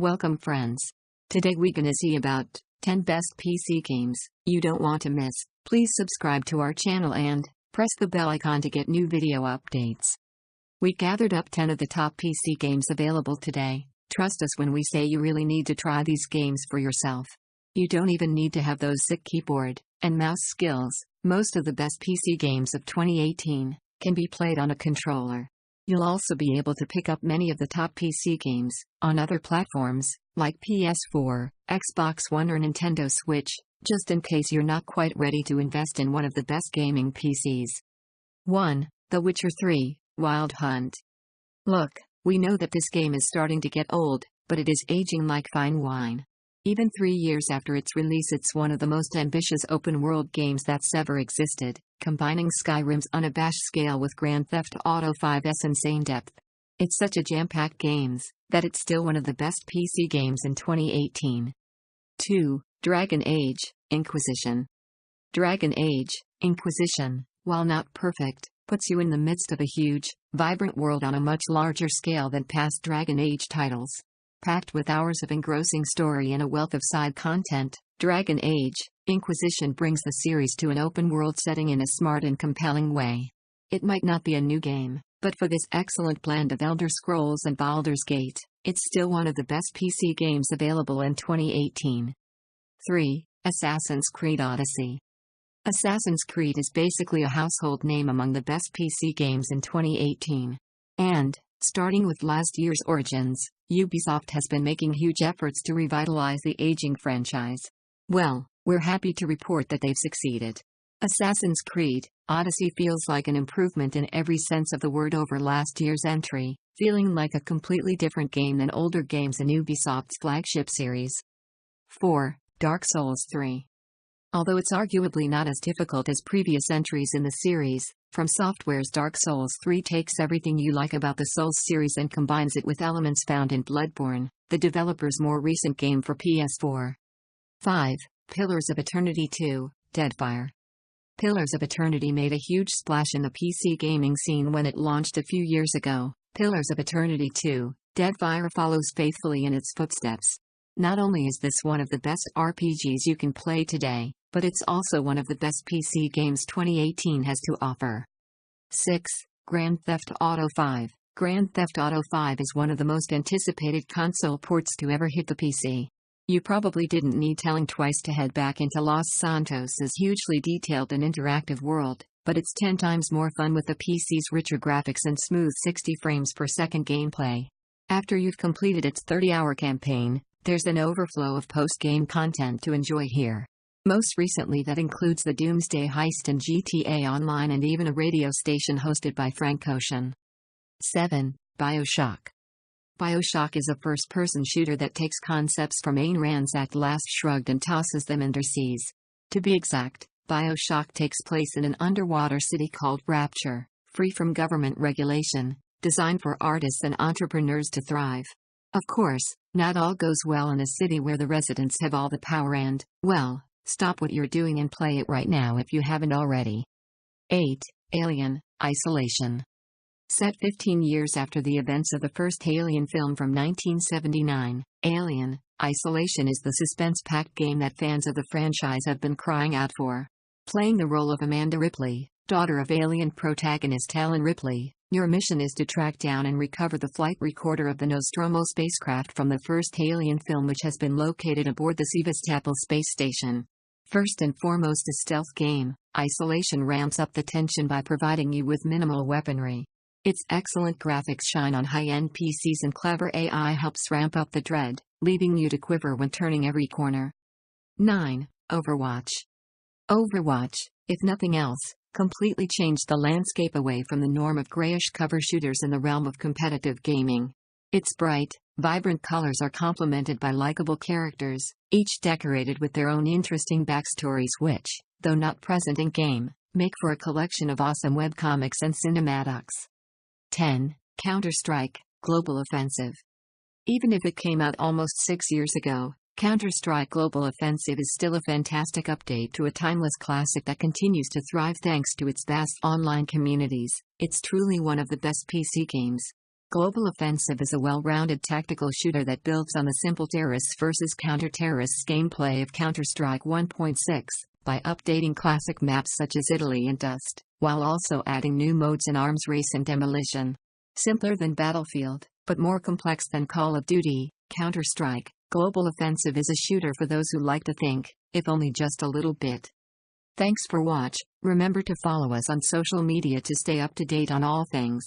Welcome friends. Today we gonna see about 10 best PC games you don't want to miss. Please subscribe to our channel and press the bell icon to get new video updates. We gathered up 10 of the top PC games available today. Trust us when we say you really need to try these games for yourself. You don't even need to have those sick keyboard and mouse skills. Most of the best PC games of 2018 can be played on a controller. You'll also be able to pick up many of the top PC games on other platforms, like PS4, Xbox One or Nintendo Switch, just in case you're not quite ready to invest in one of the best gaming PCs. 1. The Witcher 3, Wild Hunt. Look, we know that this game is starting to get old, but it is aging like fine wine. Even 3 years after its release, it's one of the most ambitious open-world games that's ever existed, combining Skyrim's unabashed scale with Grand Theft Auto 5's insane depth. It's such a jam-packed game that it's still one of the best PC games in 2018. 2. Dragon Age Inquisition. Dragon Age Inquisition, while not perfect, puts you in the midst of a huge, vibrant world on a much larger scale than past Dragon Age titles. Packed with hours of engrossing story and a wealth of side content, Dragon Age Inquisition brings the series to an open-world setting in a smart and compelling way. It might not be a new game, but for this excellent blend of Elder Scrolls and Baldur's Gate, it's still one of the best PC games available in 2018. 3. Assassin's Creed Odyssey. Assassin's Creed is basically a household name among the best PC games in 2018. And, starting with last year's Origins, Ubisoft has been making huge efforts to revitalize the aging franchise. Well, we're happy to report that they've succeeded. Assassin's Creed Odyssey feels like an improvement in every sense of the word over last year's entry, feeling like a completely different game than older games in Ubisoft's flagship series. 4. Dark Souls 3. Although it's arguably not as difficult as previous entries in the series, From Software's Dark Souls 3 takes everything you like about the Souls series and combines it with elements found in Bloodborne, the developer's more recent game for PS4. 5. Pillars of Eternity 2, Deadfire. Pillars of Eternity made a huge splash in the PC gaming scene when it launched a few years ago. Pillars of Eternity 2, Deadfire follows faithfully in its footsteps. Not only is this one of the best RPGs you can play today, but it's also one of the best PC games 2018 has to offer. 6. Grand Theft Auto 5. Grand Theft Auto 5 is one of the most anticipated console ports to ever hit the PC. You probably didn't need telling twice to head back into Los Santos' hugely detailed and interactive world, but it's 10 times more fun with the PC's richer graphics and smooth 60 frames per second gameplay. After you've completed its 30-hour campaign, there's an overflow of post-game content to enjoy here. Most recently that includes the Doomsday Heist and GTA Online and even a radio station hosted by Frank Ocean. 7. Bioshock. Bioshock is a first-person shooter that takes concepts from Ayn Rand's At Last Shrugged and tosses them underseas. To be exact, Bioshock takes place in an underwater city called Rapture, free from government regulation, designed for artists and entrepreneurs to thrive. Of course, not all goes well in a city where the residents have all the power and, well, stop what you're doing and play it right now if you haven't already. 8. Alien Isolation. Set 15 years after the events of the first Alien film from 1979, Alien Isolation is the suspense-packed game that fans of the franchise have been crying out for. Playing the role of Amanda Ripley, daughter of Alien protagonist Ellen Ripley, your mission is to track down and recover the flight recorder of the Nostromo spacecraft from the first Alien film, which has been located aboard the Sevastopol space station. First and foremost a stealth game, Isolation ramps up the tension by providing you with minimal weaponry. Its excellent graphics shine on high-end PCs and clever AI helps ramp up the dread, leaving you to quiver when turning every corner. 9. Overwatch. Overwatch, if nothing else, completely changed the landscape away from the norm of grayish cover shooters in the realm of competitive gaming. Its bright, vibrant colors are complemented by likable characters, each decorated with their own interesting backstories which, though not present in-game, make for a collection of awesome webcomics and cinematics. 10. CounterStrike, Global Offensive. Even if it came out almost 6 years ago, CounterStrike Global Offensive is still a fantastic update to a timeless classic that continues to thrive thanks to its vast online communities. It's truly one of the best PC games. Global Offensive is a well-rounded tactical shooter that builds on the simple terrorists versus counter-terrorists gameplay of CounterStrike 1.6, by updating classic maps such as Italy and Dust, while also adding new modes in Arms Race and Demolition. Simpler than Battlefield, but more complex than Call of Duty, CounterStrike, Global Offensive is a shooter for those who like to think, if only just a little bit. Thanks for watch. Remember to follow us on social media to stay up to date on all things.